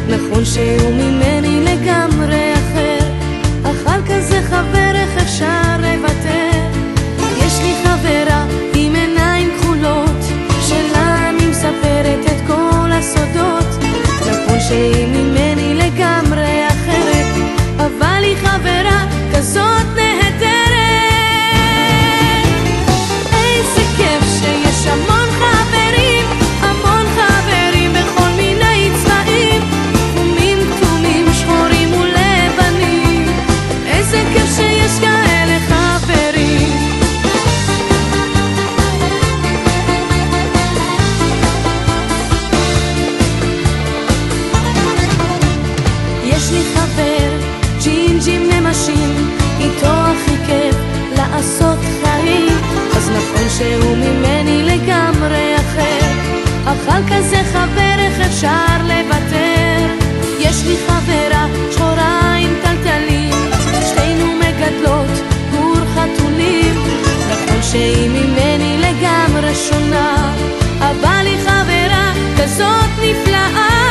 נכון שהוא ממני לגמרי אחר, אך על כזה חבר איך אפשר לוותר? יש לי חברה עם עיניים כחולות, שלה אני מספרת את כל הסודות. נכון שהיא ממני לגמרי אחרת, אבל היא חברה כזאת נהדרת. איזה כיף שיש המון חברים, המון חברים בכל מיני צבעים, חומים, כתומים, שחורים ולבנים. איזה כיף שיש כאלה חברים. יש לי חבר ג'ינג'ים נמשים, איתו הכי כיף לעשות חיים. אז נכון שהוא ממני לגמרי אחר, אך על כזה חבר איך אפשר לוותר? יש לי חברה שחורה עם טלטלים, שתינו מגדלות גור חתולים. נכון שהיא ממני לגמרי שונה, אבל היא חברה כזאת נפלאה.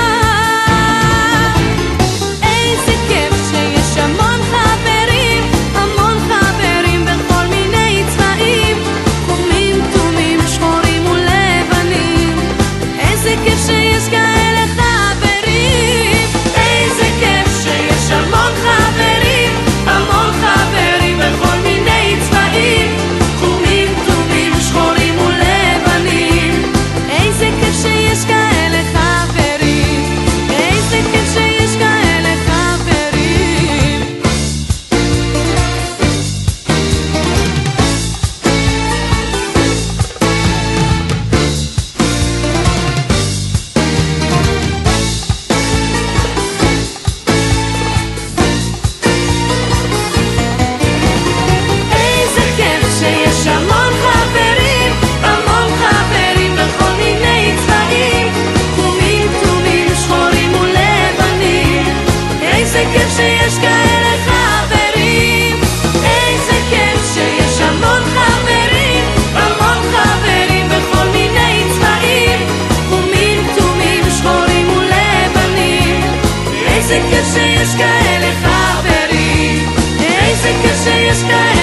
שיש כאלה חברים, איזה כיף שיש המון חברים, המון חברים בכל מיני צבעים, חומים, כתומים, שחורים ולבנים. איזה כיף שיש כאלה חברים, איזה כיף שיש כאלה